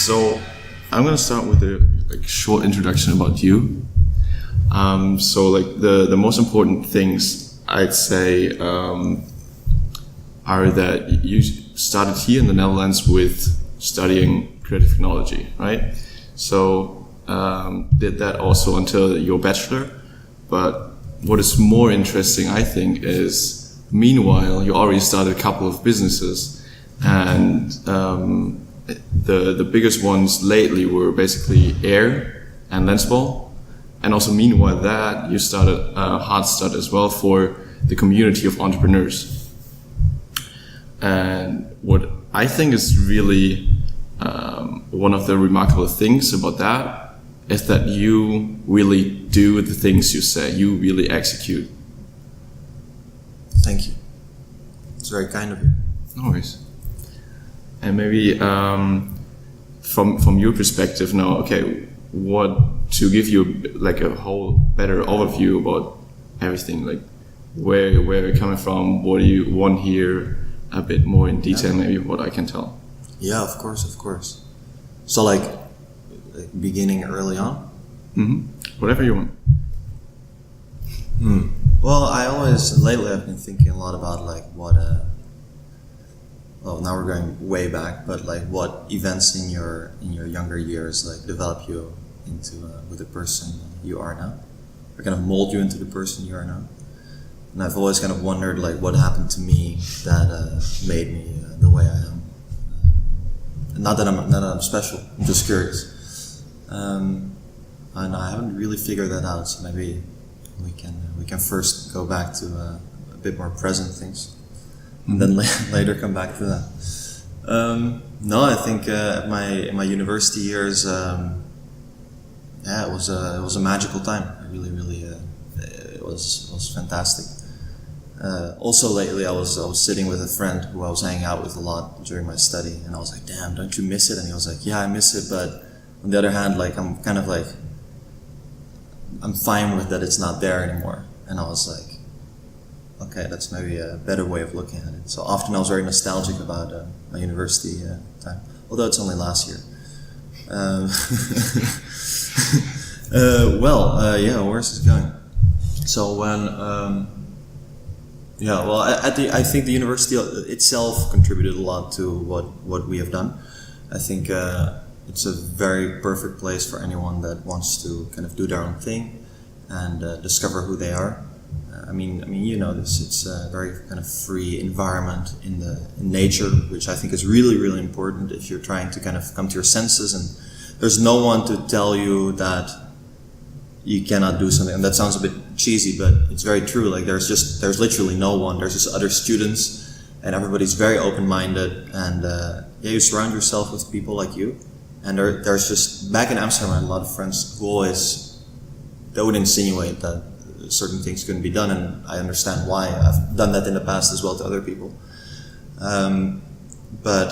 So I'm gonna start with a short introduction about you. So the most important things I'd say are that you started here in the Netherlands with studying creative technology, right? So did that also until your bachelor. But what is more interesting, I think, is meanwhile you already started a couple of businesses, and the biggest ones lately were basically Air and Lensball. And also meanwhile that you started Hard Start as well for the community of entrepreneurs. And what I think is really one of the remarkable things about that is that you really do the things you say, you really execute. Thank you. It's very kind of you. No worries. And maybe from your perspective now, okay, what to give you a whole better overview about everything, like where you're coming from, what do you want here, a bit more in detail, maybe what I can tell. Yeah, of course. So like beginning early on? Whatever you want. Well, lately I've been thinking a lot about what well, now we're going way back, but what events in your younger years develop you into with the person you are now, or kind of mold you into the person you are now. And I've always kind of wondered what happened to me that made me the way I am. And not that I'm special. I'm just curious, and I haven't really figured that out. So maybe we can first go back to a bit more present things, and then later come back to that. No, I think in my university years, it was a magical time. It was fantastic. Also lately I was sitting with a friend who I was hanging out with a lot during my study, and I was like, damn, don't you miss it? And he was like, yeah, I miss it, but on the other hand, I'm kind of I'm fine with that it's not there anymore. And I was like, okay, that's maybe a better way of looking at it. So often I was very nostalgic about my university time, although it's only last year. Where's this going? So when I think the university itself contributed a lot to what we have done. I think it's a very perfect place for anyone that wants to kind of do their own thing and discover who they are. I mean, you know this. It's a very kind of free environment in nature, which I think is really, really important if you're trying to kind of come to your senses. And there's no one to tell you that you cannot do something. And that sounds a bit cheesy, but it's very true. There's literally no one. There's just other students, and everybody's very open-minded. And you surround yourself with people like you. And there's just, back in Amsterdam, I had a lot of friends who they would insinuate that certain things couldn't be done, and I understand why. I've done that in the past as well to other people. But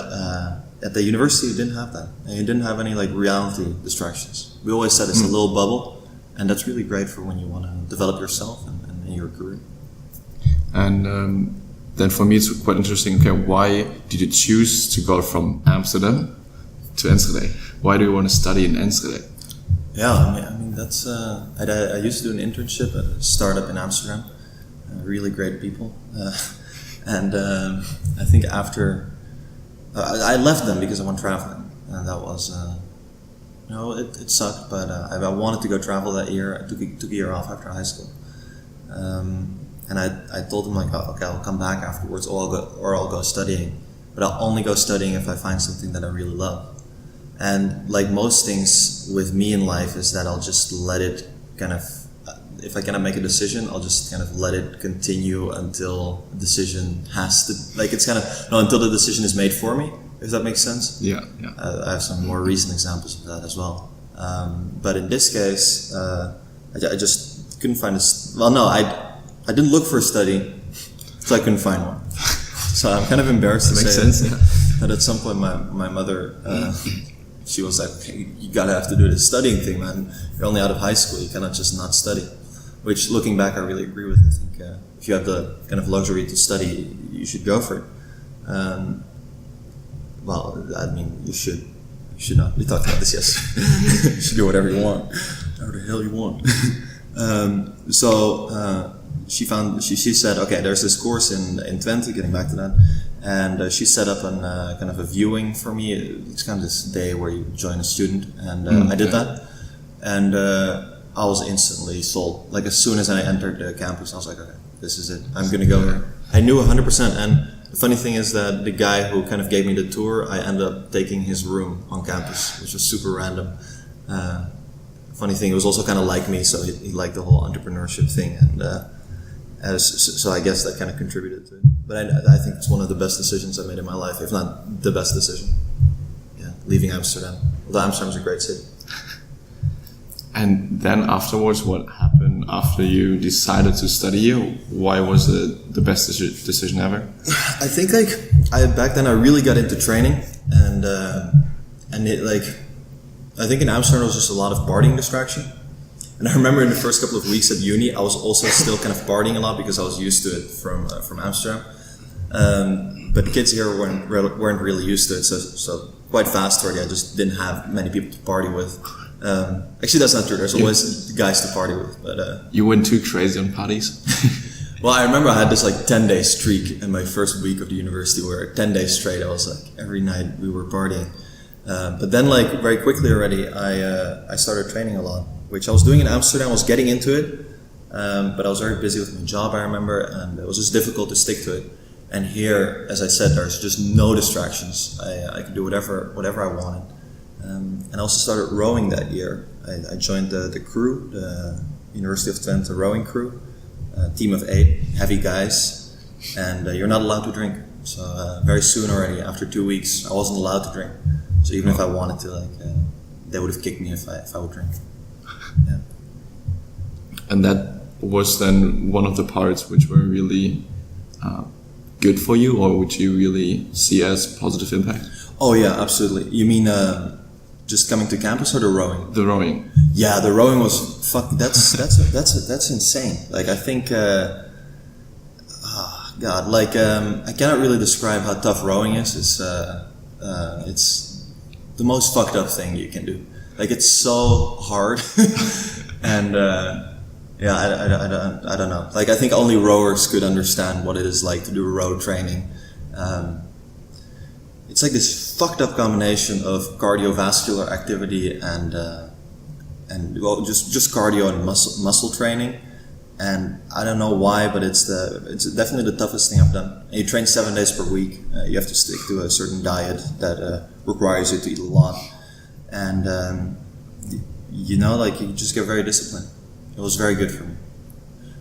at the university, you didn't have that. And you didn't have any reality distractions. We always said it's a little bubble, and that's really great for when you want to develop yourself and your career. And then for me, it's quite interesting. Okay, why did you choose to go from Amsterdam to Enschede? Why do you want to study in Enschede? Yeah, I mean that's. I used to do an internship at a startup in Amsterdam. Really great people, and I think after I left them because I went traveling, and that was. It sucked, but I wanted to go travel that year. I took a year off after high school, and I told them okay, I'll come back afterwards, or I'll go studying, but I'll only go studying if I find something that I really love. And like most things with me in life is that I'll just let it kind of, if I cannot make a decision, I'll just kind of let it continue until the decision has to, it's kind of, until the decision is made for me, if that makes sense. Yeah. I have some more recent examples of that as well. But in this case, I just couldn't find I didn't look for a study, so I couldn't find one. So I'm kind of embarrassed to say that at some point my mother, she was like, hey, you gotta have to do this studying thing, man. You're only out of high school, you cannot just not study. Which, looking back, I really agree with. I think if you have the kind of luxury to study, you should go for it. Well, I mean, you should. You should not. We talked about this yesterday. You should do whatever you want. Whatever the hell you want. She said, okay, there's this course in Twente, getting back to that, and she set up kind of a viewing for me. It's kind of this day where you join a student, and I did that, and I was instantly sold. Like as soon as I entered the campus, I was like, okay, this is it. I'm gonna go there. I knew 100%, and the funny thing is that the guy who kind of gave me the tour, I ended up taking his room on campus, which was super random. Funny thing, he was also kind of like me, so he liked the whole entrepreneurship thing, and so I guess that kind of contributed to it. But I think it's one of the best decisions I made in my life, if not the best decision. Yeah, leaving Amsterdam. Although Amsterdam is a great city. And then afterwards, what happened after you decided to study here? Why was it the best decision ever? I think back then I really got into training, and I think in Amsterdam there was just a lot of partying distraction. And I remember in the first couple of weeks at uni, I was also still kind of partying a lot because I was used to it from Amsterdam. But kids here weren't really used to it, so quite fast already I just didn't have many people to party with. Actually, that's not true. There's always guys to party with. But you went too crazy on parties? Well, I remember I had this 10-day streak in my first week of the university where 10 days straight I was every night we were partying. But then very quickly already I started training a lot, which I was doing in Amsterdam. I was getting into it, but I was very busy with my job, I remember, and it was just difficult to stick to it. And here, as I said, there's just no distractions. I could do whatever I wanted. And I also started rowing that year. I joined the crew, the University of Twente rowing crew, a team of 8 heavy guys, and you're not allowed to drink. So very soon already, after 2 weeks, I wasn't allowed to drink. So even if I wanted to, they would have kicked me if I would drink. Yeah. And that was then one of the parts which were really good for you, or which you really see as positive impact? Oh yeah, absolutely. You mean just coming to campus or the rowing? The rowing. Yeah, the rowing was that's insane. I think I cannot really describe how tough rowing is. It's the most fucked up thing you can do. It's so hard, and I don't know. I think only rowers could understand what it is like to do row training. It's this fucked up combination of cardiovascular activity and just cardio and muscle training. And I don't know why, but it's definitely the toughest thing I've done. And you train 7 days per week. You have to stick to a certain diet that requires you to eat a lot, and you just get very disciplined. It was very good for me.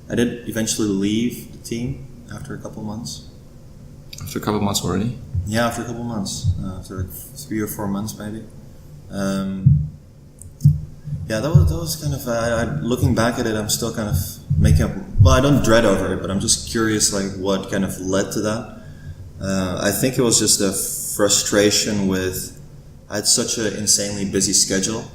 I did eventually leave the team after a couple months. After a couple months already? Yeah, after a couple months. After 3 or 4 months maybe. Yeah, that was kind of, looking back at it, I'm still kind of making up, well, I don't dread over it, but I'm just curious what kind of led to that. I think it was just a frustration with, I had such an insanely busy schedule,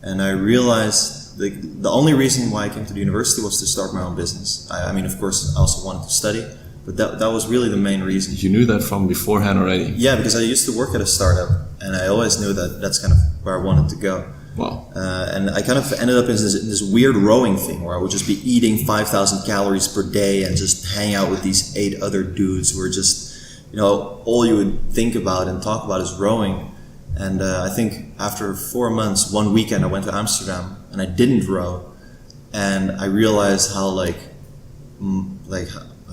and I realized the only reason why I came to the university was to start my own business. I mean, of course, I also wanted to study, but that was really the main reason. You knew that from beforehand already? Yeah, because I used to work at a startup, and I always knew that that's kind of where I wanted to go. Wow. And I kind of ended up in this weird rowing thing where I would just be eating 5,000 calories per day and just hang out with these 8 other dudes who were just, all you would think about and talk about is rowing. And I think after 4 months, one weekend I went to Amsterdam and I didn't row, and I realized how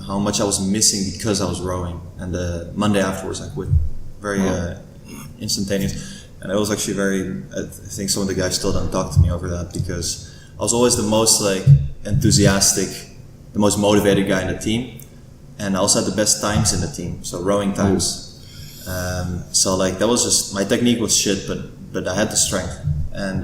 how much I was missing because I was rowing. And the Monday afterwards I quit, very instantaneous. And it was actually I think some of the guys still don't talk to me over that, because I was always the most enthusiastic, the most motivated guy in the team, and I also had the best times in the team, so rowing times. So that was just, my technique was shit, but I had the strength, and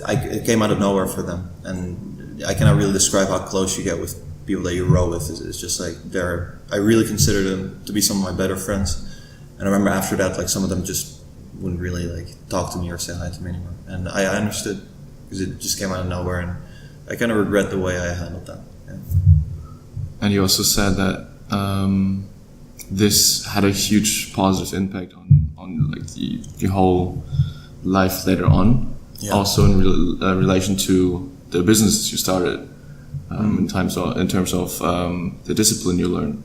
it came out of nowhere for them, and I cannot really describe how close you get with people that you row with. It's just I really consider them to be some of my better friends. And I remember after that, some of them just wouldn't really talk to me or say hi to me anymore. And I understood, because it just came out of nowhere, and I kind of regret the way I handled that. Yeah. And you also said that this had a huge positive impact on like the whole life later on. Yeah. Also in relation to the businesses you started, in terms of the discipline you learn.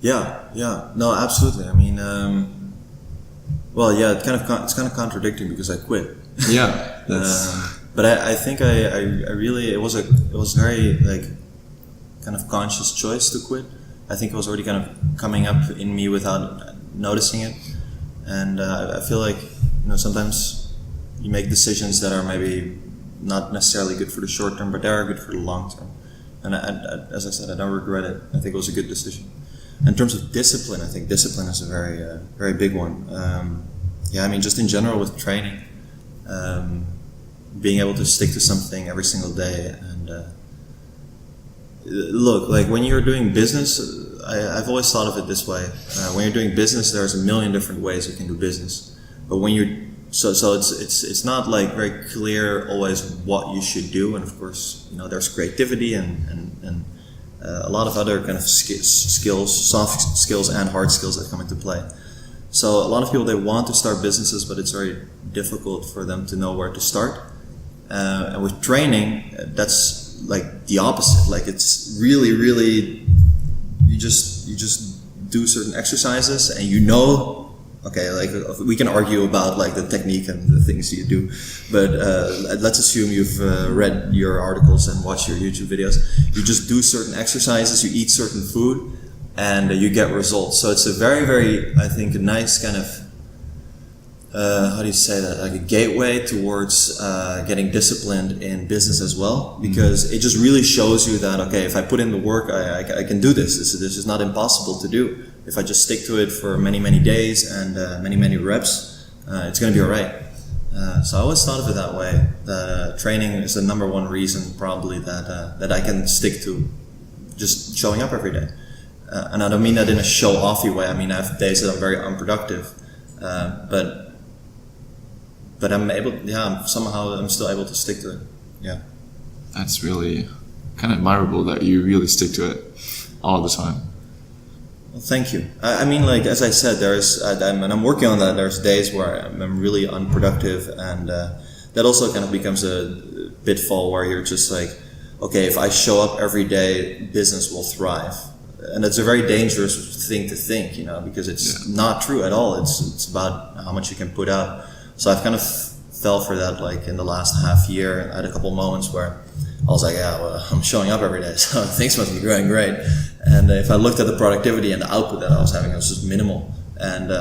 Yeah, no, absolutely. I mean, well, yeah, it's kind of contradicting because I quit. Yeah, but I think I really it was very like kind of conscious choice to quit. I think it was already kind of coming up in me without noticing it, and I feel like sometimes you make decisions that are maybe not necessarily good for the short term, but they are good for the long term. And as I said, I don't regret it. I think it was a good decision. In terms of discipline, I think discipline is a very big one. I mean, just in general with training, being able to stick to something every single day. And look, like when you're doing business, I've always thought of it this way. When you're doing business, there's a million different ways you can do business. But when you're so it's not like very clear always what you should do. And of course, there's creativity and a lot of other kind of skills, soft skills and hard skills that come into play. So a lot of people, they want to start businesses, but it's very difficult for them to know where to start. And with training, that's like the opposite. Like it's really, you just do certain exercises and okay, like we can argue about like the technique and the things you do, but let's assume you've read your articles and watched your YouTube videos. You just do certain exercises, you eat certain food, and you get results. So it's a very, I think, a nice kind of, how do you say that, like a gateway towards getting disciplined in business as well, because it just really shows you that, okay, if I put in the work, I can do this. This is not impossible to do. If I just stick to it for many days and many reps, it's going to be all right. So I always thought of it that way, that training is the number one reason probably that I can stick to just showing up every day. And I don't mean that in a show-offy way. I mean, I have days that I'm very unproductive, but I'm still able to stick to it. Yeah. That's really kind of admirable that you really stick to it all the time. Well, thank you. I mean, like, as I said, and I'm working on that. There's days where I'm really unproductive, and that also kind of becomes a pitfall where you're just like, okay, if I show up every day, business will thrive. And it's a very dangerous thing to think, because it's not true at all. It's about how much you can put out. So I've kind of fell for that, like in the last half year. I had a couple moments where I was like, I'm showing up every day, so things must be going great. And if I looked at the productivity and the output that I was having, it was just minimal. And,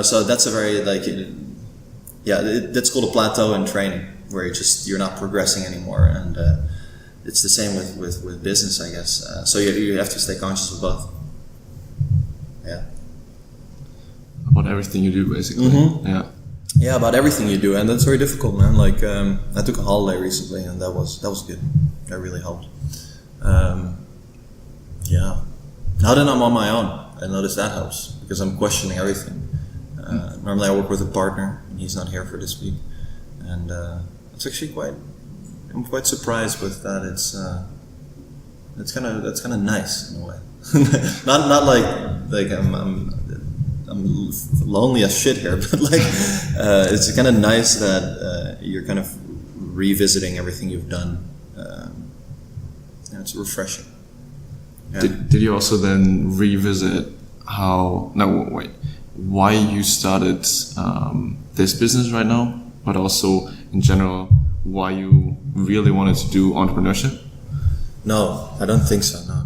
so that's a very, like, that's called a plateau in training, where you're not progressing anymore. And it's the same with business, I guess. So you have to stay conscious of both. Yeah. About everything you do, basically. Mm-hmm. Yeah. Yeah, about everything you do, and that's very difficult, man. Like, I took a holiday recently, and that was good. That really helped. Yeah. Now that I'm on my own, I notice that helps because I'm questioning everything. Normally, I work with a partner, and he's not here for this week, and it's actually I'm quite surprised with that. It's kind of nice in a way. not like I'm lonely as shit here, but like it's kind of nice that you're kind of revisiting everything you've done. It's refreshing. Yeah. Did you also then revisit why you started this business right now, but also in general why you really wanted to do entrepreneurship? No, I don't think so. No,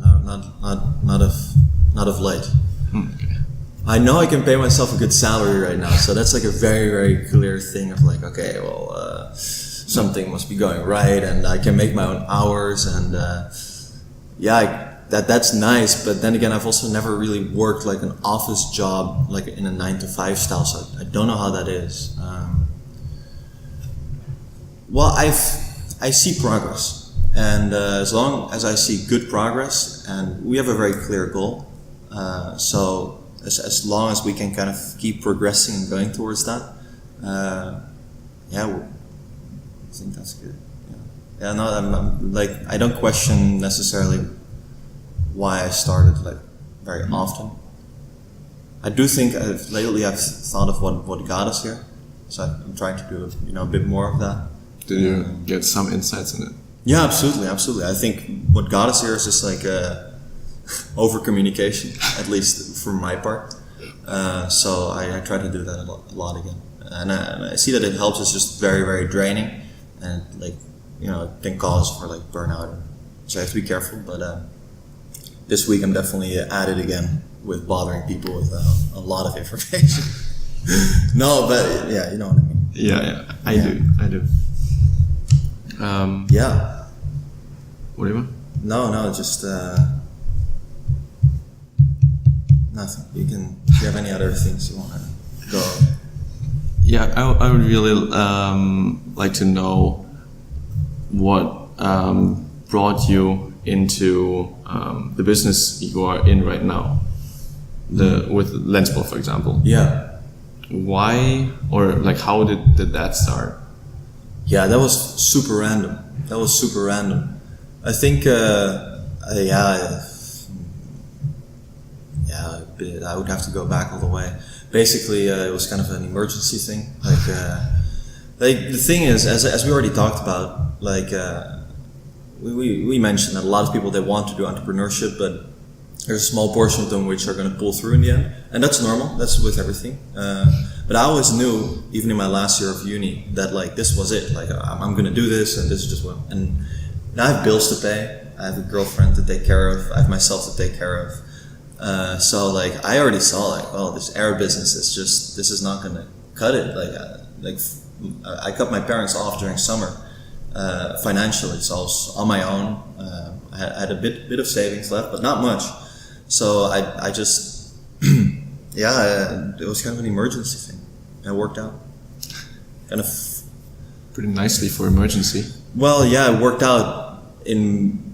not of late. Okay. I know I can pay myself a good salary right now, so that's like a very, very clear thing of like, okay, well, something must be going right, and I can make my own hours, and that's nice. But then again, I've also never really worked like an office job, like in a 9-to-5 style, so I don't know how that is. Well, I see progress, and as long as I see good progress, and we have a very clear goal, so. As long as we can kind of keep progressing and going towards that, I think that's good. Yeah, no, I'm like, I don't question necessarily why I started like very often. I do think lately I've thought of what got us here. So I'm trying to do a bit more of that. Did you get some insights in it? Yeah, absolutely. I think what got us here is just like over communication, at least for my part. So I try to do that a lot again, and I see that it helps. It's just very, very draining, and like it can cause for like burnout. So I have to be careful. But this week I'm definitely at it again with bothering people with a lot of information. No, but yeah, you know what I mean. Yeah, I do. Yeah. What do you want? No, just nothing. You have any other things you want to go? Yeah, I would really like to know what brought you into the business you are in right now, with Lensball, for example. Yeah. Why, or like how did that start? Yeah, that was super random. I think, I would have to go back all the way. Basically, it was kind of an emergency thing. Like the thing is, as we already talked about, we mentioned that a lot of people, they want to do entrepreneurship, but there's a small portion of them which are going to pull through in the end, and that's normal. That's with everything. But I always knew, even in my last year of uni, that like this was it. Like I'm going to do this, and this is just what. And now I have bills to pay. I have a girlfriend to take care of. I have myself to take care of. So like I already saw like, well, this air business is just, this is not going to cut it. I cut my parents off during summer financially, so I was on my own. I had a bit of savings left, but not much. So I just, it was kind of an emergency thing. It worked out. Kind of pretty nicely for emergency. Well, yeah, it worked out in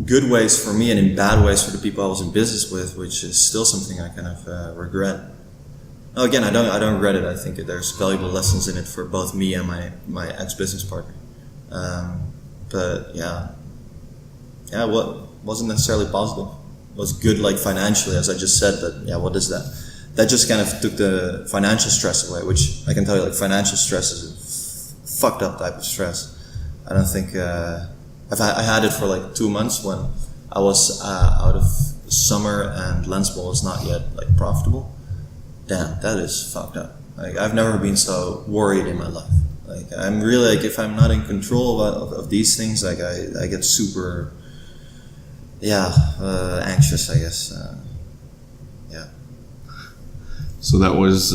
good ways for me and in bad ways for the people I was in business with, which is still something I kind of regret. Oh, again, I don't regret it. I think there's valuable lessons in it for both me and my ex-business partner. But what wasn't necessarily positive. It was good, like financially, as I just said, but yeah, what is that? That just kind of took the financial stress away, which I can tell you, like financial stress is a fucked up type of stress. I don't think, I had it for like 2 months when I was out of summer and Lensball was not yet like profitable. Damn, that is fucked up. Like I've never been so worried in my life. Like I'm really like, if I'm not in control of these things, like I get super, anxious, I guess. So that was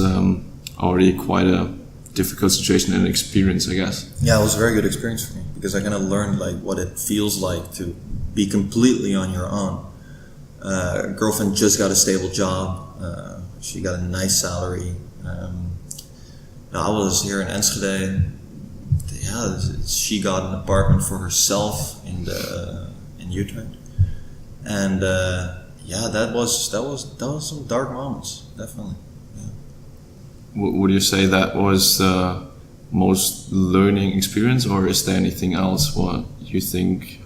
already quite a difficult situation and experience, I guess. Yeah, it was a very good experience for me because I kind of learned like what it feels like to be completely on your own. Girlfriend just got a stable job. She got a nice salary. I was here in Enschede. Yeah, she got an apartment for herself in Utrecht, and that was some dark moments, definitely. Yeah. Would you say that was the most learning experience, or is there anything else what you think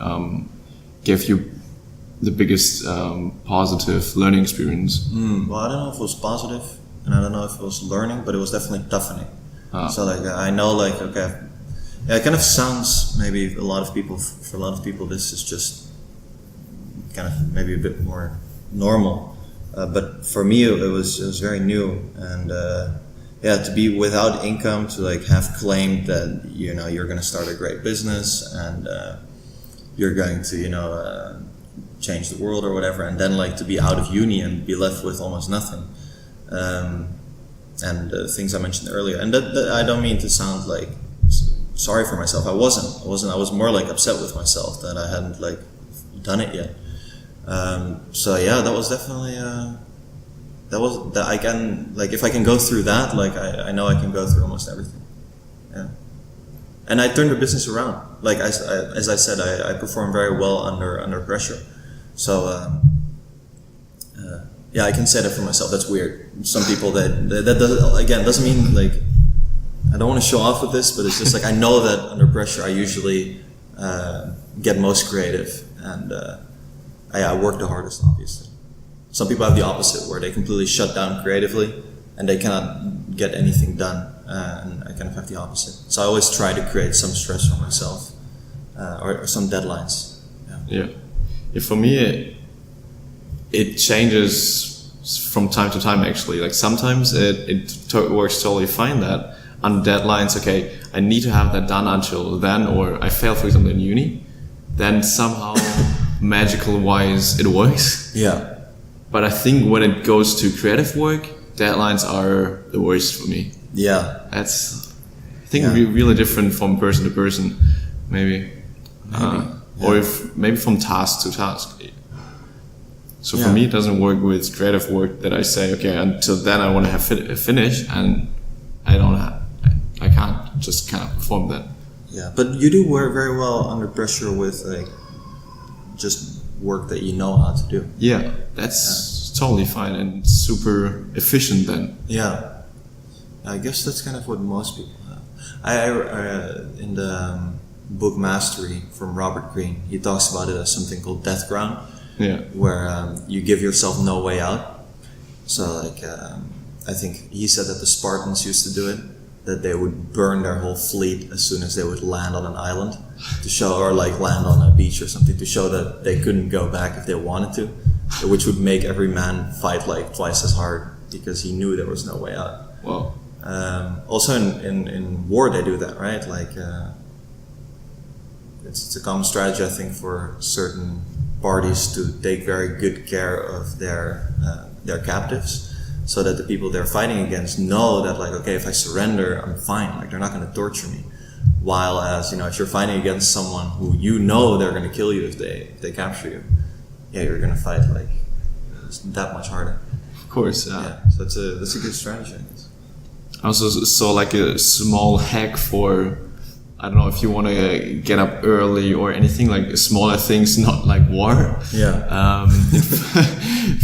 gave you the biggest positive learning experience? Well, I don't know if it was positive, and I don't know if it was learning, but it was definitely toughening. So like I know, like, okay, yeah, it kind of sounds maybe for a lot of people this is just kind of maybe a bit more normal, but for me it was very new, and to be without income, to like have claimed that you're going to start a great business and you're going to change the world or whatever, and then like to be out of uni and be left with almost nothing. And things I mentioned earlier, and that I don't mean to sound like sorry for myself. I wasn't. I was more like upset with myself that I hadn't like done it yet. That was definitely that I can, like, if I can go through that, like I know I can go through almost everything. Yeah, and I turned the business around. Like as I said, I perform very well under pressure. So. I can say that for myself. That's weird. Some people that doesn't mean like I don't want to show off with this, but it's just like I know that under pressure I usually get most creative, and I work the hardest, obviously. Some people have the opposite, where they completely shut down creatively and they cannot get anything done. And I kind of have the opposite. So I always try to create some stress for myself, or some deadlines. Yeah. For me, it changes from time to time, actually. Like sometimes it works totally fine that on deadlines, okay, I need to have that done until then, or I fail, for example, in uni, then somehow magical wise it works. Yeah. But I think when it goes to creative work, deadlines are the worst for me. Yeah. That's, I think, really different from person to person, maybe. Or if maybe from task to task. So for me, it doesn't work with creative work that I say, okay, until then I want to have finish, and I can't perform that. Yeah, but you do work very well under pressure with like just work that you know how to do. Yeah, that's totally fine and super efficient then. Yeah, I guess that's kind of what most people have. I in the book Mastery from Robert Greene, he talks about it as something called death ground. Yeah. Where you give yourself no way out. So like, I think he said that the Spartans used to do it, that they would burn their whole fleet as soon as they would land on an island to show, or like land on a beach or something, to show that they couldn't go back if they wanted to, which would make every man fight like twice as hard because he knew there was no way out. Wow. Also in war they do that, right? Like, it's a common strategy, I think, for certain parties to take very good care of their captives, so that the people they're fighting against know that, like, okay, if I surrender, I'm fine. Like, they're not going to torture me. While as, if you're fighting against someone who you know they're going to kill you if they capture you, you're going to fight like that much harder. Of course. Yeah. So that's a good strategy, I guess. I also saw like a small hack for, I don't know if you want to get up early or anything, like smaller things, not like war. Yeah.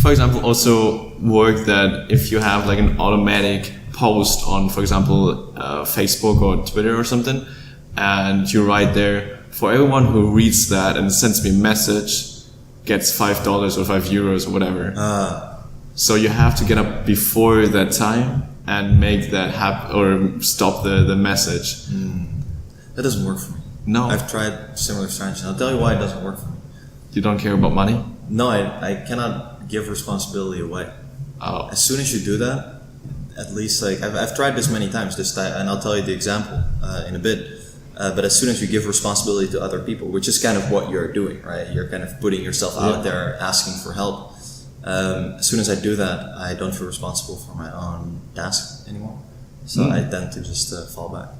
For example, also work that if you have like an automatic post on, for example, Facebook or Twitter or something, and you write there, for everyone who reads that and sends me a message, gets $5 or €5 or whatever. So you have to get up before that time and make that happen, or stop the message. That doesn't work for me. No. I've tried similar strategies. I'll tell you why it doesn't work for me. You don't care about money? No, I cannot give responsibility away. Oh. As soon as you do that, at least like I've tried this many times, and I'll tell you the example in a bit. But as soon as you give responsibility to other people, which is kind of what you're doing, right? You're kind of putting yourself out there, asking for help. As soon as I do that, I don't feel responsible for my own tasks anymore. So I tend to just fall back.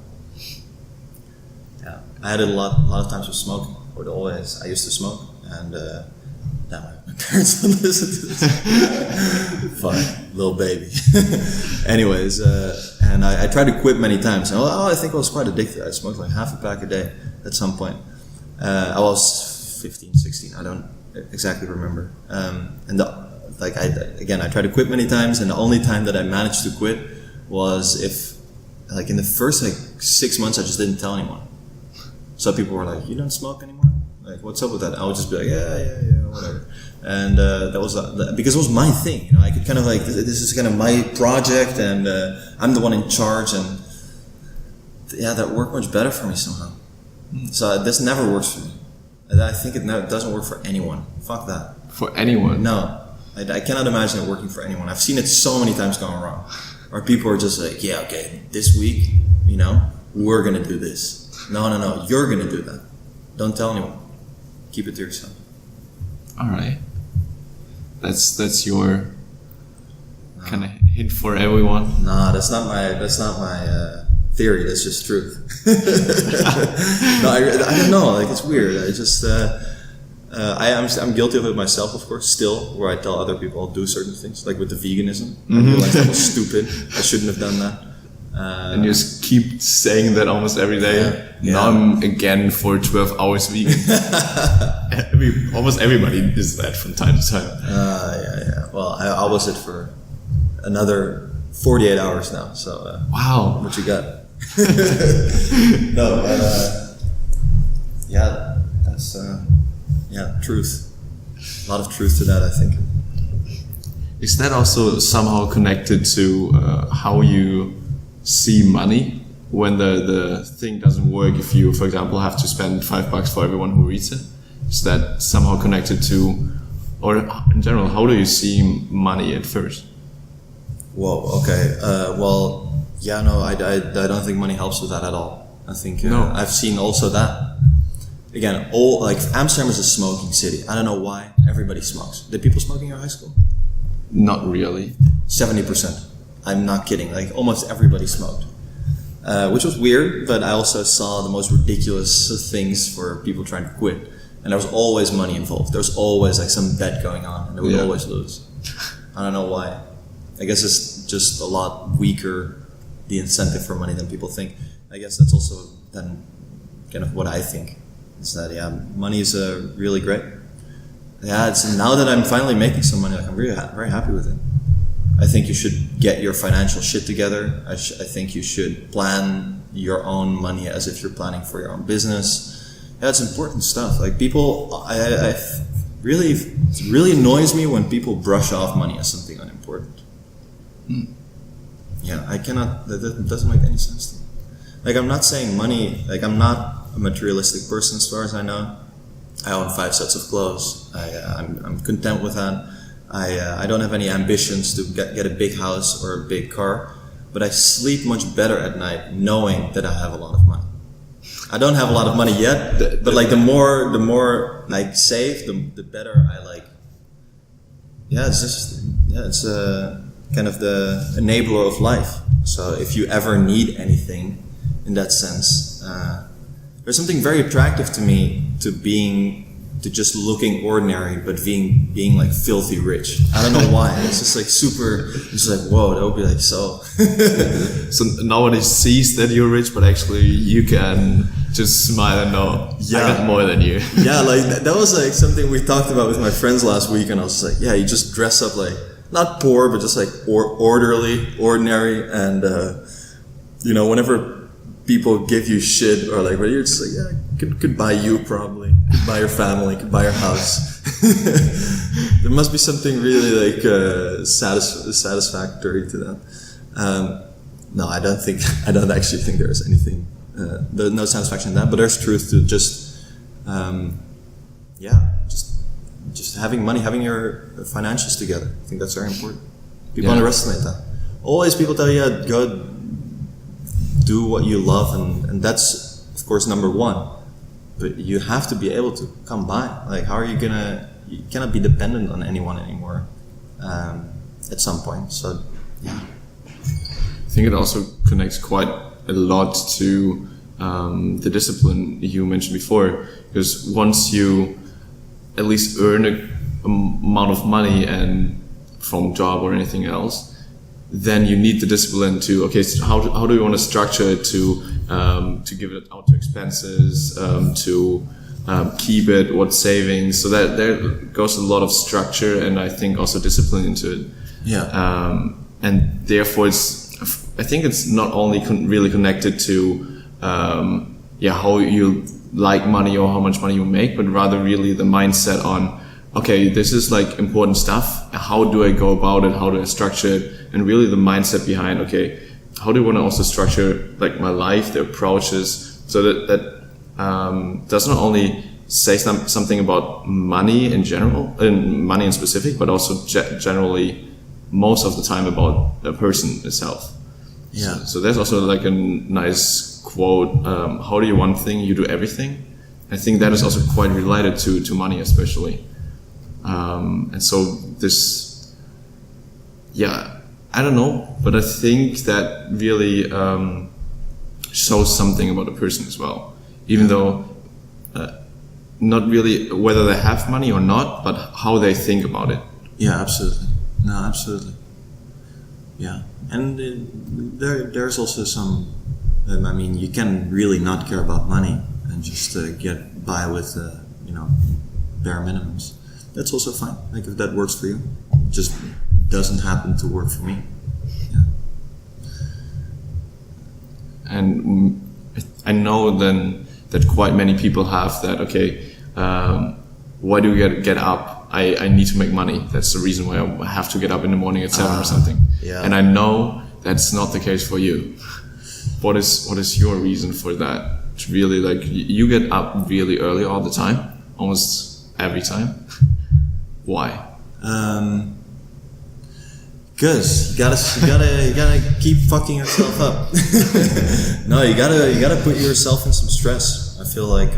Yeah, I had it a lot of times with smoking. I used to smoke, and my parents don't listen to this. Fine, little baby. Anyways, and I tried to quit many times. And I think I was quite addicted. I smoked like half a pack a day at some point. I was 15, 16. I don't exactly remember. I tried to quit many times, and the only time that I managed to quit was if, like, in the first 6 months, I just didn't tell anyone. So people were like, "You don't smoke anymore? Like, what's up with that?" I would just be like, "Yeah, whatever." And that was because it was my thing. I could kind of like, this is kind of my project, and I'm the one in charge, and that worked much better for me somehow. So this never works for me. I think it doesn't work for anyone. Fuck that. For anyone? No. I cannot imagine it working for anyone. I've seen it so many times going wrong. Where people are just like, yeah, okay, this week, we're going to do this. No, you're going to do that. Don't tell anyone. Keep it to yourself. All right. That's your kind of hint for everyone. No, that's not my theory. That's just truth. No, I don't know. Like, it's weird. I just I'm guilty of it myself, of course. Still, where I tell other people I'll do certain things, like with the veganism. I realized that was stupid. I shouldn't have done that. And you just keep saying that almost every day. Yeah. Now I'm again for 12 hours vegan. Almost everybody is that from time to time. Yeah. Well, I was it for another 48 hours now. So wow, what you got? No, but that's truth. A lot of truth to that, I think. is that also somehow connected to how you see money when the thing doesn't work? If you, for example, have to spend $5 for everyone who reads it, is that somehow connected to, or in general, how do you see money at first? Whoa, okay. I don't think money helps with that at all. I think No. I've seen also that. Again, Amsterdam is a smoking city. I don't know why everybody smokes. Did people smoke in your high school? Not really. 70%. I'm not kidding. Like almost everybody smoked, which was weird. But I also saw the most ridiculous things for people trying to quit, and there was always money involved. There was always like some bet going on, and they would always lose. I don't know why. I guess it's just a lot weaker, the incentive for money, than people think. I guess that's also then kind of what I think is that money is really great. Yeah, it's now that I'm finally making some money, like I'm really very happy with it. I think you should get your financial shit together. I think you should plan your own money as if you're planning for your own business. Yeah, it's important stuff. Like people, it really annoys me when people brush off money as something unimportant. Yeah, I cannot. That doesn't make any sense to me. Like I'm not saying money. Like I'm not a materialistic person as far as I know. I own 5 sets of clothes. I'm content with that. I don't have any ambitions to get a big house or a big car, but I sleep much better at night knowing that I have a lot of money. I don't have a lot of money yet, but like the more I save, the better I like. Yeah, it's kind of the enabler of life. So if you ever need anything, in that sense, there's something very attractive to me to just looking ordinary, but being like filthy rich. I don't know why. It's just like super. It's like whoa, that would be like so. So nobody sees that you're rich, but actually you can just smile and know I got more than you. Yeah, like that was like something we talked about with my friends last week, and I was like, yeah, you just dress up like not poor, but just like orderly, ordinary, and whenever people give you shit or like, but you're just like, yeah, could buy you probably, could buy your family, could buy your house. There must be something really like satisfactory to that. No, I don't actually think there's anything. There's no satisfaction in that, but there's truth to just having money, having your financials together. I think that's very important. People underestimate that. Always people tell you, go do what you love, and that's of course number one. But you have to be able to come by. Like, how are you gonna? You cannot be dependent on anyone anymore. At some point, so yeah. I think it also connects quite a lot to the discipline you mentioned before, because once you at least earn a amount of money and from job or anything else, then you need the discipline to, okay, so how do you want to structure it to give it out to expenses, to keep it, what savings, so that there goes a lot of structure and I think also discipline into it. Yeah. And therefore I think it's not only really connected to how you like money or how much money you make, but rather really the mindset on, okay, this is like important stuff. How do I go about it? How do I structure it? And really the mindset behind, okay, how do I want to also structure like my life, the approaches, so that does not only say something about money in general, and money in specific, but also generally most of the time about the person itself. Yeah. So there's also like a nice quote, how do you one thing, you do everything. I think that is also quite related to money especially. And so this, I don't know, but I think that really shows something about a person as well. Even though not really whether they have money or not, but how they think about it. Yeah, absolutely. No, absolutely. Yeah, and there's also some. I mean, you can really not care about money and just get by with bare minimums. That's also fine. Like if that works for you, it just doesn't happen to work for me. Yeah. And I know then that quite many people have that. Okay, why do you get up? I need to make money. That's the reason why I have to get up in the morning at 7 or something. Yeah. And I know that's not the case for you. What is your reason for that? To really like, you get up really early all the time, almost every time. Why? Cause you gotta keep fucking yourself up. No, you gotta put yourself in some stress. I feel like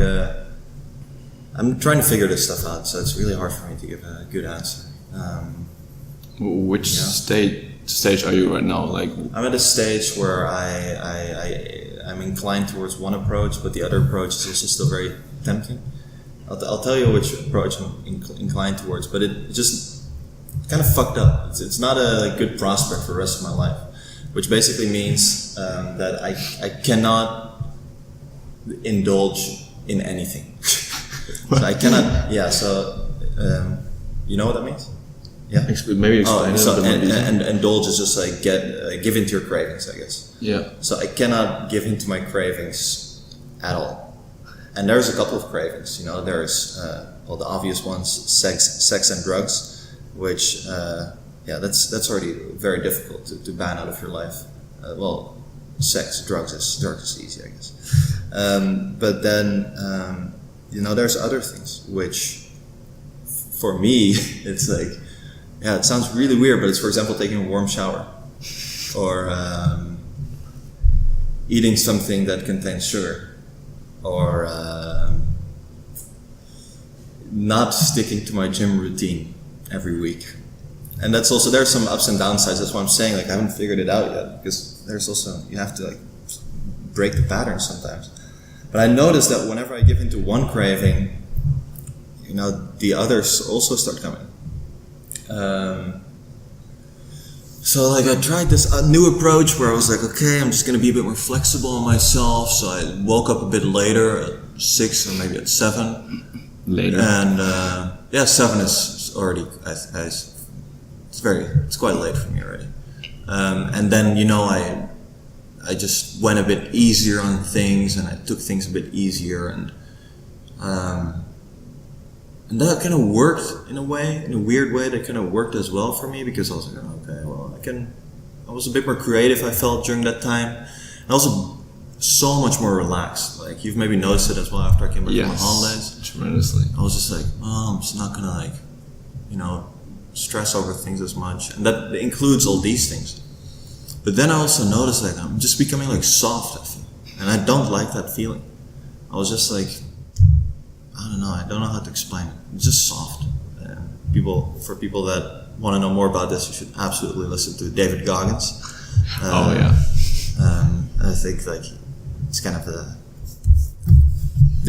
I'm trying to figure this stuff out, so it's really hard for me to give a good answer. Which stage are you right now? Like, I'm at a stage where I'm inclined towards one approach, but the other approach is also still very tempting. I'll tell you which approach I'm inclined towards, but it just kind of fucked up. It's not a good prospect for the rest of my life, which basically means that I cannot indulge in anything. So I cannot. Yeah. So you know what that means? Yeah. Maybe explain it. So and indulge is just like give into your cravings, I guess. Yeah. So I cannot give into my cravings at all. And there's a couple of cravings. You know, there's the obvious ones: sex and drugs. Which, that's already very difficult to ban out of your life. Drugs is easy, I guess. But then, there's other things which, for me, it's like, it sounds really weird, but it's, for example, taking a warm shower, or eating something that contains sugar, or not sticking to my gym routine every week. And that's also, there's some ups and downsides. That's why I'm saying, like, I haven't figured it out yet, because there's also, you have to like break the pattern sometimes. But I noticed that whenever I give into one craving, the others also start coming. So like I tried this new approach where I was like, okay, I'm just going to be a bit more flexible on myself. So I woke up a bit later at 6 or maybe at 7. Later. And 7 is already, it's quite late for me already. And then, I just went a bit easier on things, and I took things a bit easier, and that kind of worked in a way, in a weird way. That kind of worked as well for me, because I was like, okay, well, I was a bit more creative, I felt, during that time. And also so much more relaxed. Like, you've maybe noticed it as well after I came back from my holidays. Tremendously. I was just like, I'm just not gonna stress over things as much, and that includes all these things. But then I also noticed that I'm just becoming like soft, I feel, and I don't like that feeling. I was just like, I don't know how to explain it. It's just soft. For people that want to know more about this, you should absolutely listen to David Goggins. I think like it's kind of the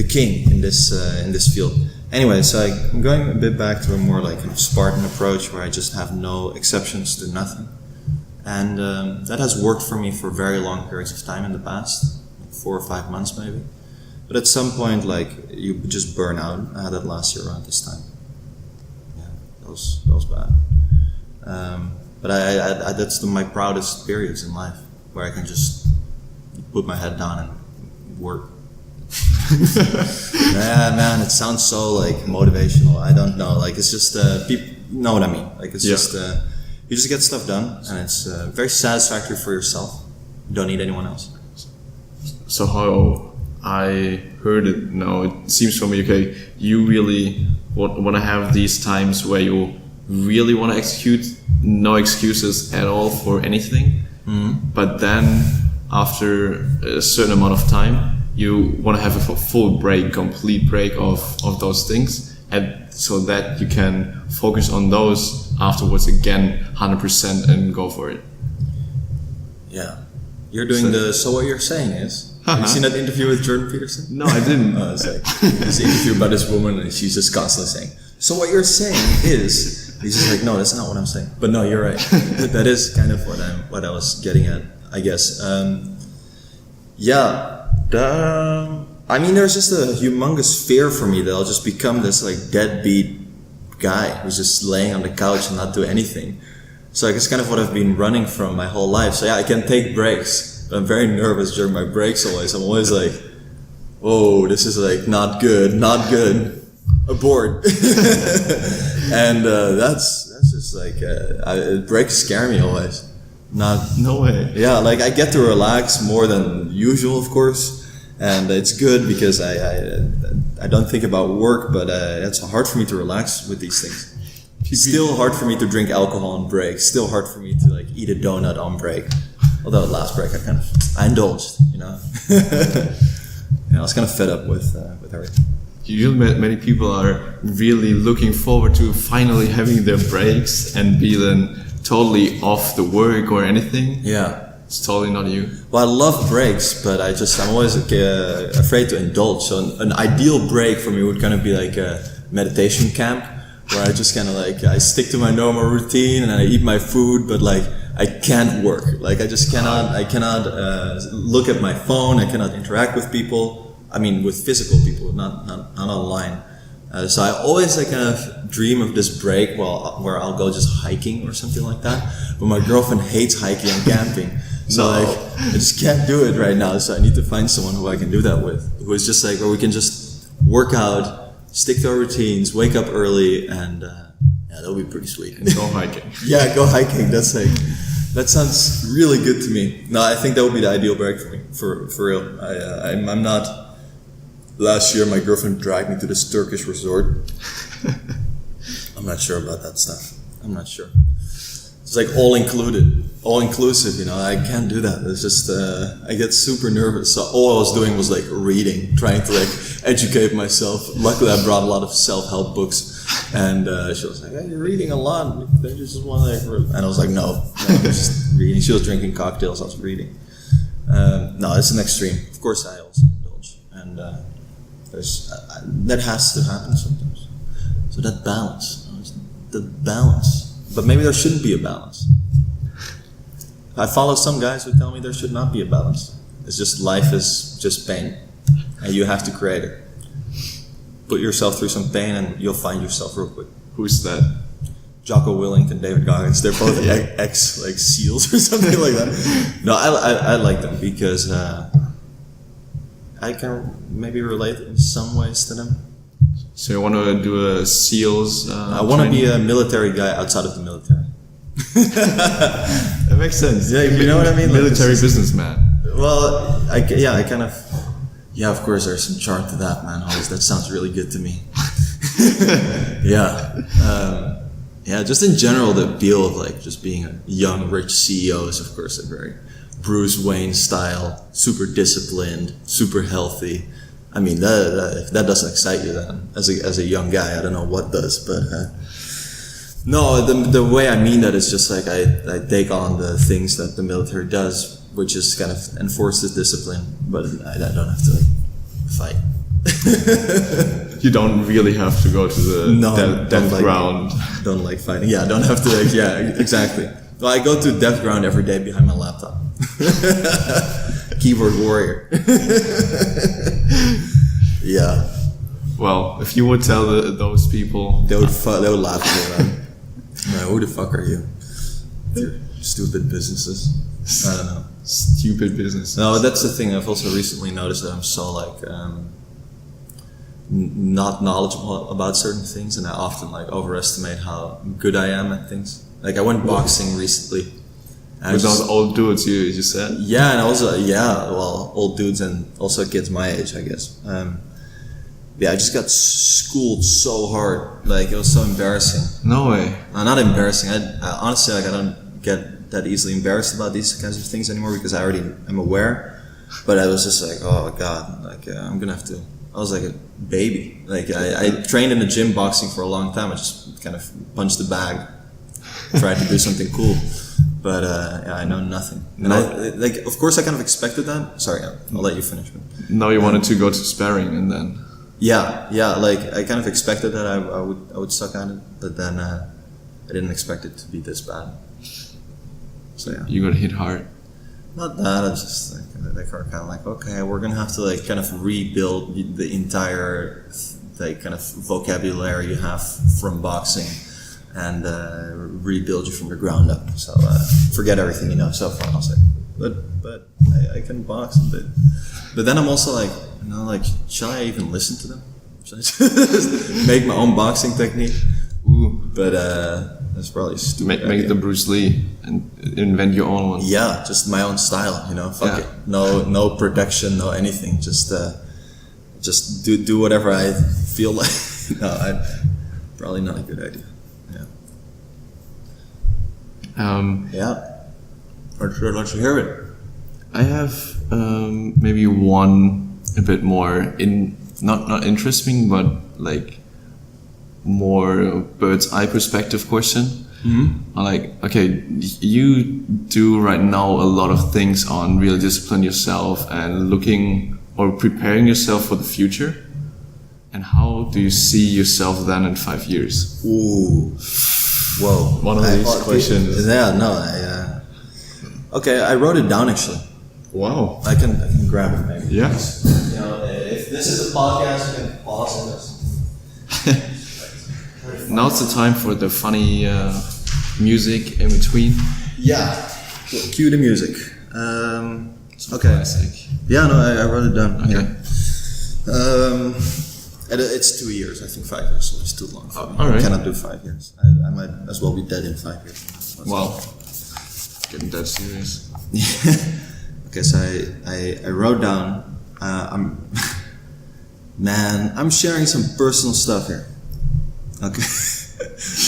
king in this field. Anyway, so I'm going a bit back to a more like kind of Spartan approach, where I just have no exceptions to nothing, and that has worked for me for very long periods of time in the past, like 4 or 5 months maybe. But at some point, like, you just burn out. I had that last year around this time. Yeah, that was bad. But I that's my proudest periods in life, where I can just put my head down and work. Yeah, man, it sounds so like motivational. I don't know. Like, it's just people know what I mean. Like, it's just you just get stuff done, and it's very satisfactory for yourself. You don't need anyone else. So how I heard it now, it seems for me, okay, you really want to have these times where you really want to execute, no excuses at all for anything. But then after a certain amount of time, you want to have a full break, complete break of those things, and so that you can focus on those afterwards again 100% and go for it. Yeah. You're doing so what you're saying is, have you seen that interview with Jordan Peterson? No, I didn't. It's like this interview by this woman, and she's just constantly saying, so what you're saying is, he's just like, no, that's not what I'm saying. But no, you're right. That is kind of what I was getting at, I guess. I mean, there's just a humongous fear for me that I'll just become this like deadbeat guy who's just laying on the couch and not do anything. So like, it's kind of what I've been running from my whole life. So yeah, I can take breaks, but I'm very nervous during my breaks always. I'm always like, whoa, this is like not good. a board. And that's just like breaks scare me always. No way. Yeah, like I get to relax more than usual, of course, and it's good because I don't think about work, but it's hard for me to relax with these things. Still hard for me to drink alcohol on break. Still hard for me to like eat a donut on break. Although last break I indulged, you know. Yeah, I was kind of fed up with everything. Usually many people are really looking forward to finally having their breaks and be then totally off the work or anything. Yeah. It's totally not you. Well, I love breaks, but I'm always afraid to indulge. So an ideal break for me would kind of be like a meditation camp, where I just kind of like, I stick to my normal routine and I eat my food, but like I can't work. Like I cannot look at my phone. I cannot interact with people. I mean, with physical people, not online. So I always like kind of dream of this break where I'll go just hiking or something like that. But my girlfriend hates hiking and camping. So like, I just can't do it right now. So I need to find someone who I can do that with, who is just like, where we can just work out, stick to our routines, wake up early, and that'll be pretty sweet. And go hiking. Yeah, go hiking. That sounds really good to me. No, I think that would be the ideal break for me, for real. I'm not. Last year, my girlfriend dragged me to this Turkish resort. I'm not sure about that stuff. I'm not sure. It's like all inclusive. You know, I can't do that. It's just I get super nervous. So all I was doing was like reading, trying to like educate myself. Luckily, I brought a lot of self-help books, and she was like, "Hey, you're reading a lot. They just want to," and I was like, "No, I'm just reading." She was drinking cocktails. I was reading. No, it's an extreme. Of course, I also indulge, and that has to happen sometimes. So that balance, but maybe there shouldn't be a balance. I follow some guys who tell me there should not be a balance. It's just, life is just pain, and you have to create it. Put yourself through some pain and you'll find yourself real quick. Who's that? Jocko Willink and David Goggins. They're both ex like SEALs or something like that. No, I like them because I can maybe relate in some ways to them. So you want to do a SEALs? I want to be a military guy outside of the military. That makes sense. Yeah, you know what I mean? Military businessman. Well, of course there's some charm to that, man. Always, that sounds really good to me. Yeah. Just in general, the appeal of like just being a young, rich CEO is of course a very Bruce Wayne style, super disciplined, super healthy. I mean, if that doesn't excite you, then as a young guy, I don't know what does. But no, the way I mean that is just like I take on the things that the military does, which is kind of enforce the discipline, but I don't have to like fight. You don't really have to go to the death ground. Don't like fighting. Yeah, don't have to like, yeah, exactly. Well, I go to death ground every day behind my laptop. Keyboard warrior. Yeah. Well, if you would tell those people, they would laugh at me, man. No, who the fuck are you? Your stupid businesses. I don't know. Stupid business. No, that's the thing. I've also recently noticed that I'm so like not knowledgeable about certain things, and I often like overestimate how good I am at things. Like I went boxing recently. With those old dudes you said? Yeah, and also old dudes and also kids my age, I guess. I just got schooled so hard. Like it was so embarrassing. No way. Not embarrassing. I honestly like I don't get that easily embarrassed about these kinds of things anymore because I already am aware. But I was just like, oh god, like I'm gonna have to. I was like a baby. Like I trained in the gym boxing for a long time. I just kind of punched the bag, tried to do something cool. But I know nothing. And of course I kind of expected that. Sorry, I'll let you finish. No, you wanted to go to sparring and then. Yeah. Like I kind of expected that I would suck at it, but then I didn't expect it to be this bad. So yeah. You got hit hard. Not that. I was just like kind of like, okay, we're gonna have to like kind of rebuild the entire like kind of vocabulary you have from boxing. And rebuild you from the ground up. So forget everything you know so far. I was like, but I can box a bit. But then I'm also like, you know, like, shall I even listen to them? So I just make my own boxing technique. Ooh. But that's probably stupid. Make the Bruce Lee and invent your own one. Yeah, just my own style, fuck it. No protection, no anything. Just do whatever I feel like. No, probably not a good idea. Yeah. Let's hear it. I have maybe one a bit more not interesting, but like more bird's eye perspective question. Mm-hmm. Like, okay, you do right now a lot of things on really discipline yourself and looking or preparing yourself for the future. And how do you see yourself then in 5 years? Ooh. Whoa. One of these questions. Yeah, no. Okay, I wrote it down actually. Wow. I can grab it maybe. Yes. If this is a podcast, you can pause it. Now's the time for the funny music in between. Yeah. Cue the music. Okay. Classic. Yeah, no, I wrote it down. Okay. It's 2 years. I think 5 years is too long for me. All right. I cannot do 5 years. I might as well be dead in 5 years. Wow. Getting that serious. Okay, so I wrote down. I'm sharing some personal stuff here. Okay.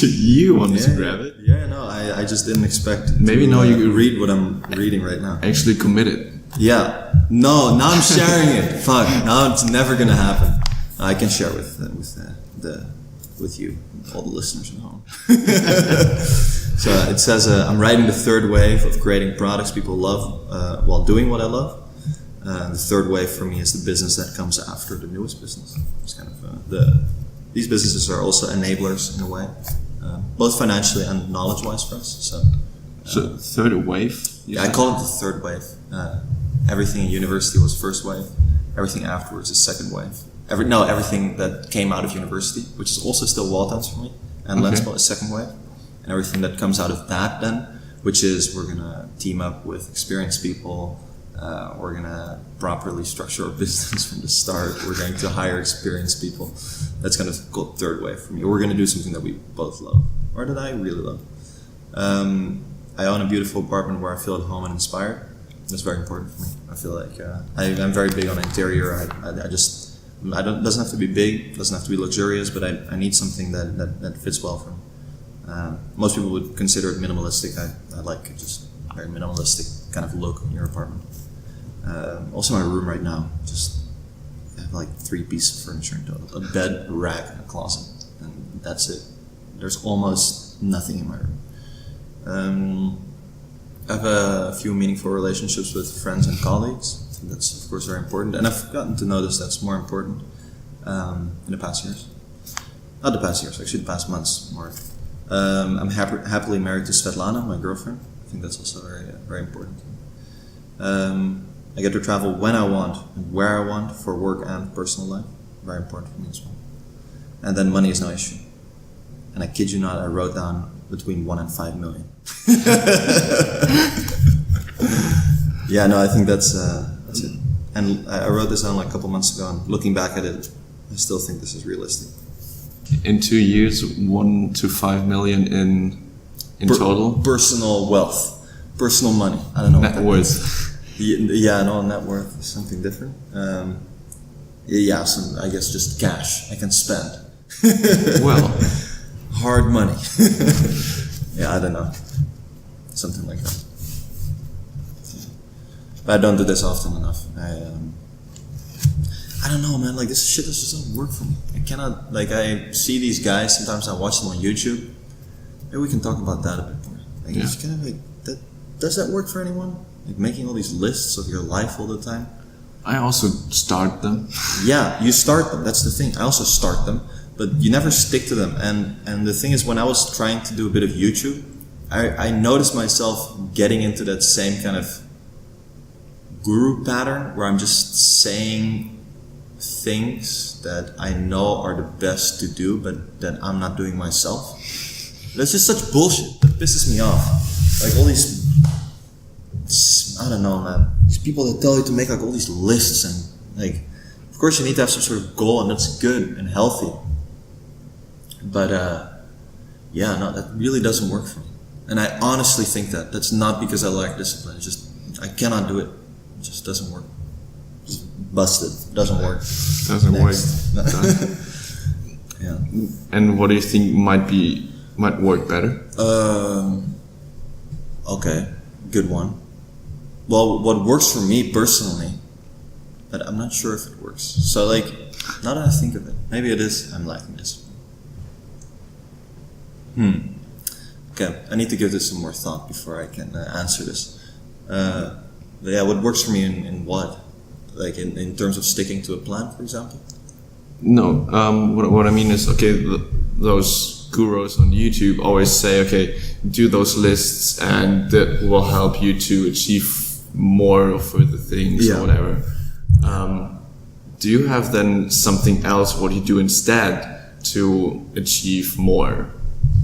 You wanted to grab it? Yeah, no, I just didn't expect. Maybe now you could read what I'm reading right now. Actually committed. Yeah. No, now I'm sharing it. Fuck. Now it's never gonna happen. I can share with you, all the listeners at home. So it says, I'm riding the third wave of creating products people love while doing what I love. The third wave for me is the business that comes after the newest business. It's kind of these businesses are also enablers in a way, both financially and knowledge-wise for us. So third wave? Yeah, I call it the third wave. Everything in university was first wave. Everything afterwards is second wave. Everything that came out of university, which is also still Waltons for me, and Lenspo is second wave. And everything that comes out of that then, which is we're gonna team up with experienced people, we're gonna properly structure our business from the start, we're going to hire experienced people. That's kind of called third wave for me. We're gonna do something that we both love, or that I really love. I own a beautiful apartment where I feel at home and inspired. That's very important for me. I feel like I'm very big on interior. It doesn't have to be big, doesn't have to be luxurious, but I need something that fits well for me. Most people would consider it minimalistic. I like just very minimalistic kind of look in your apartment. Also my room right now, I have like 3 pieces of furniture in total. A bed, a rack, and a closet. And that's it. There's almost nothing in my room. I have a few meaningful relationships with friends and colleagues. I think that's, of course, very important. And I've gotten to notice that's more important in the past years. Not the past years, actually the past months more. I'm happily married to Svetlana, my girlfriend. I think that's also very, very important. I get to travel when I want and where I want for work and personal life. Very important for me as well. And then money is no issue. And I kid you not, I wrote down between 1 and 5 million. Yeah, no, I think that's it. And I wrote this down like a couple months ago, and looking back at it, I still think this is realistic. In 2 years, 1 to 5 million in total? Personal wealth. Personal money. I don't know net worth. Yeah, no, net worth is something different. Yeah, I guess just cash I can spend. Well. Hard money. Yeah, I don't know. Something like that. But I don't do this often enough. I don't know, man. Like, this shit just doesn't work for me. I cannot, like, I see these guys, sometimes I watch them on YouTube. Maybe we can talk about that a bit more. Like, yeah. It's kind of like, does that work for anyone? Like, making all these lists of your life all the time? I also start them. Yeah, you start them. That's the thing. I also start them, but you never stick to them. And the thing is, when I was trying to do a bit of YouTube, I noticed myself getting into that same kind of guru pattern where I'm just saying things that I know are the best to do, but that I'm not doing myself. That's just such bullshit that pisses me off. Like all these, I don't know, man. These people that tell you to make like all these lists and like, of course you need to have some sort of goal, and that's good and healthy. But yeah, no, that really doesn't work for me. And I honestly think that's not because I lack discipline. It's just I cannot do it. It just doesn't work. Just busted. Doesn't work. Doesn't work. Yeah. And what do you think might work better? Okay, good one. Well, what works for me personally, but I'm not sure if it works. So like, now that I think of it, maybe it is I'm lacking discipline. Okay, I need to give this some more thought before I can answer this. But yeah, what works for me in what? Like in terms of sticking to a plan, for example? No, what I mean is, okay, those gurus on YouTube always say, okay, do those lists and that will help you to achieve more or further things or whatever. Do you have then something else what you do instead to achieve more?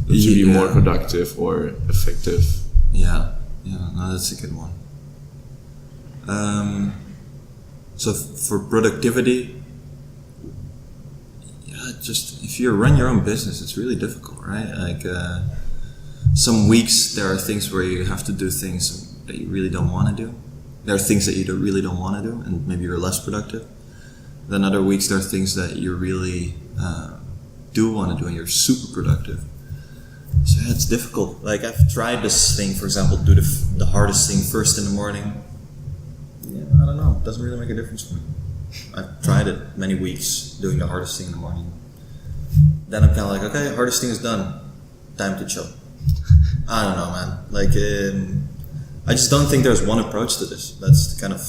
To be more productive or effective? Yeah, no, that's a good one. So for productivity, just if you run your own business, it's really difficult, right? Like some weeks there are things where you have to do things that you really don't want to do. There are things that you really don't want to do, and maybe you're less productive. Then other weeks there are things that you really do want to do, and you're super productive. So yeah, it's difficult. Like I've tried this thing, for example, do the hardest thing first in the morning. Yeah, I don't know. It doesn't really make a difference for me. I've tried it many weeks, doing the hardest thing in the morning. Then I'm kind of like, okay, hardest thing is done. Time to chill. I don't know, man. Like, I just don't think there's one approach to this. That's the kind of,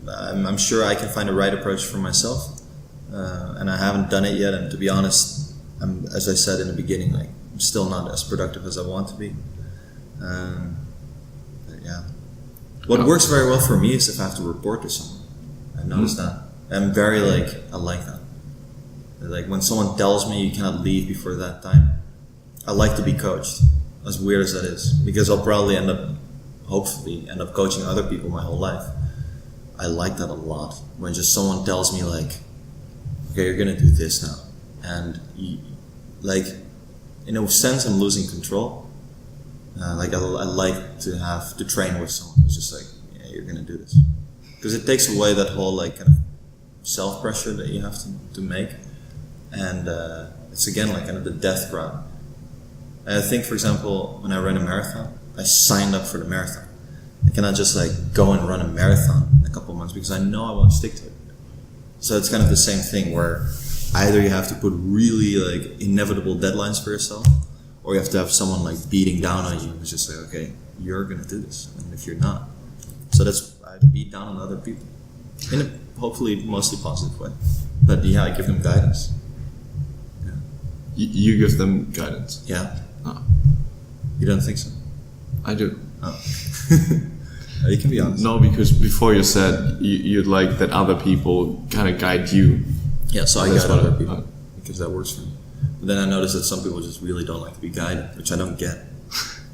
I'm sure I can find the right approach for myself. And I haven't done it yet. And to be honest, as I said in the beginning, like, I'm still not as productive as I want to be. But yeah. What works very well for me is if I have to report to someone. I've noticed that. I'm very I like that. Like when someone tells me you cannot leave before that time, I like to be coached. As weird as that is. Because I'll probably hopefully end up coaching other people my whole life. I like that a lot. When just someone tells me like, okay, you're gonna do this now. And in a sense I'm losing control. I like to have to train with someone who's just like, yeah, you're gonna do this. Because it takes away that whole kind of self-pressure that you have to make. And it's again kind of the death grab. I think, for example, when I ran a marathon, I signed up for the marathon. I cannot just go and run a marathon in a couple of months because I know I won't stick to it. So it's kind of the same thing where either you have to put really inevitable deadlines for yourself, or you have to have someone beating down on you who's just like, okay, you're gonna do this, and if you're not, so I beat down on other people in a hopefully mostly positive way. But yeah, I give them guidance. Yeah. You give them guidance? Yeah. Oh. You don't think so? I do. Oh. You can be honest. No, because before you said you'd like that other people kind of guide you. Yeah, so I guide other people because that works for me. But then I noticed that some people just really don't like to be guided, which I don't get.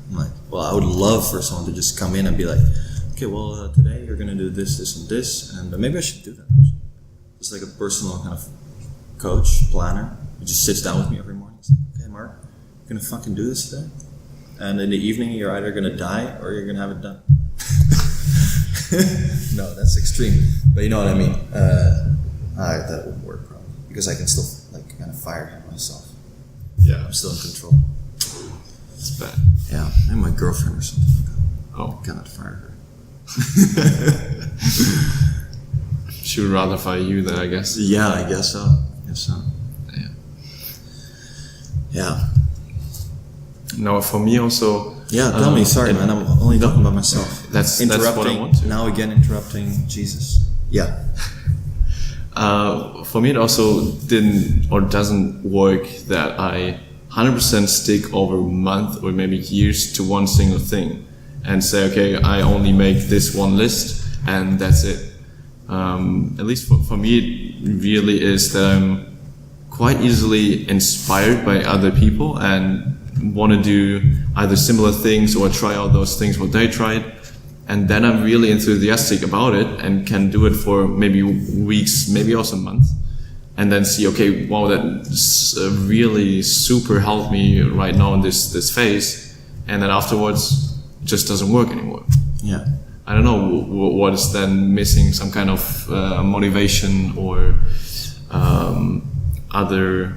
I'm like, well, I would love for someone to just come in and be like, okay, well, today you're going to do this, this, and this, and maybe I should do that. Just like a personal kind of coach, planner, who just sits down with me every morning and says, okay, Mark, you're going to fucking do this today. And in the evening, you're either going to die or you're going to have it done. No, that's extreme. But you know what I mean. That wouldn't work probably. Because I can still kind of fire him myself. Yeah. I'm still in control. It's bad. Yeah, and my girlfriend or something like that. Oh. I cannot fire her. She would rather fire you then, I guess. Yeah, I guess so. Yeah. Yeah. No, for me also. Yeah, tell me. Sorry, man. I'm only talking about myself. That's what I want to. Now again, interrupting Jesus. Yeah. For me, it also didn't or doesn't work that I 100% stick over a month or maybe years to one single thing and say, okay, I only make this one list and that's it. At least for me, it really is that I'm quite easily inspired by other people and want to do either similar things or try out those things what they tried. And then I'm really enthusiastic about it and can do it for maybe weeks, maybe also months. and then see, okay, wow, that really super helped me right now in this phase, and then afterwards it just doesn't work anymore. Yeah. I don't know what is then missing, some kind of motivation or other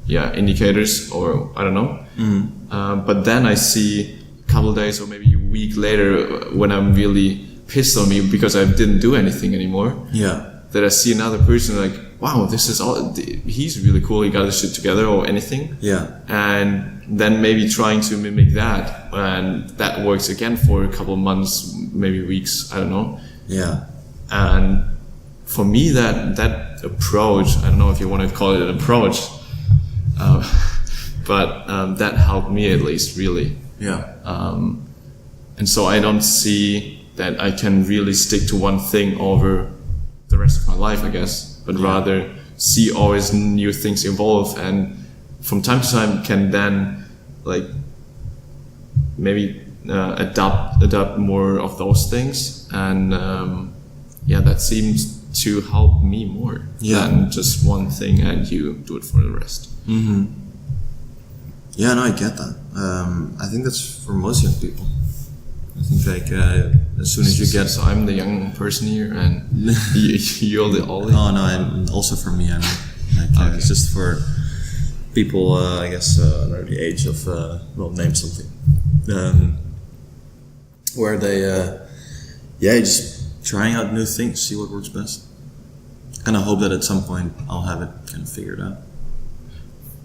indicators, or I don't know. But then I see a couple of days or maybe a week later, when I'm really pissed on me because I didn't do anything anymore, that I see another person like, wow, this is all, he's really cool, he got his shit together or anything. And then maybe trying to mimic that, and that works again for a couple of months, maybe weeks, I don't know. And for me, that approach, I don't know if you want to call it an approach, but that helped me at least, really. And so I don't see that I can really stick to one thing over the rest of my life, I guess, but rather see always new things evolve, and from time to time can then like maybe adopt more of those things, and that seems to help me more than just one thing and you do it for the rest. Yeah, no, I get that. I think that's for most young people. I think like as soon as you get... So I'm the young person here, and you're the old. Oh no, I'm also for me. I'm like it's just for people. I guess under the age of name something, where they just trying out new things, see what works best. And I hope that at some point I'll have it kind of figured out.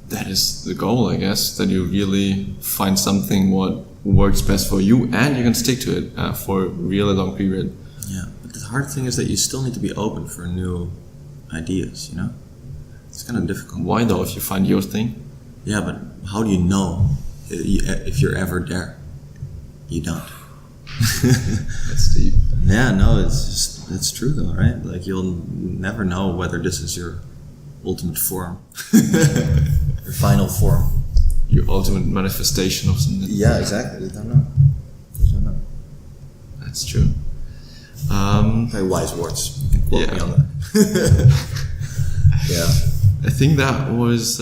That is the goal, I guess, that you really find something what works best for you, and you can stick to it for a really long period. Yeah, but the hard thing is that you still need to be open for new ideas, you know? It's kind of difficult. Why though, if you find your thing? Yeah, but how do you know if you're ever there? You don't. That's deep. Yeah, no, it's true though, right? Like you'll never know whether this is your ultimate form. Your final form. Your ultimate manifestation of something. Yeah, exactly. You don't know. That's true. Very wise words. You can quote me on that. I think that was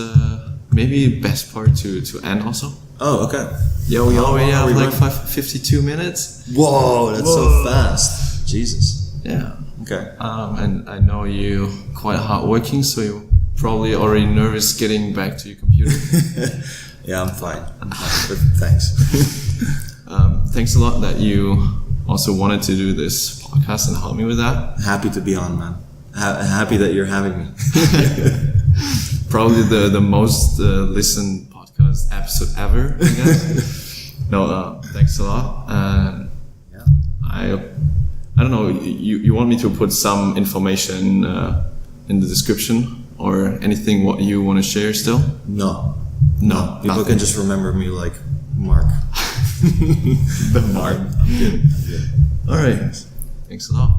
maybe the best part to end also. Oh, okay. Yeah, we already have like 52 minutes. Whoa, that's so fast. Jesus. Yeah. Okay. And I know you quite hardworking, so you're probably already nervous getting back to your computer. Yeah, I'm fine. But thanks. Thanks a lot that you also wanted to do this podcast and help me with that. Happy to be on, man. Happy that you're having me. Probably the most listened podcast episode ever, I guess. No, thanks a lot. And I don't know, you want me to put some information in the description or anything what you want to share still? No. People nothing. can just remember me like Mark. The Mark. I'm good. All right. Thanks a lot.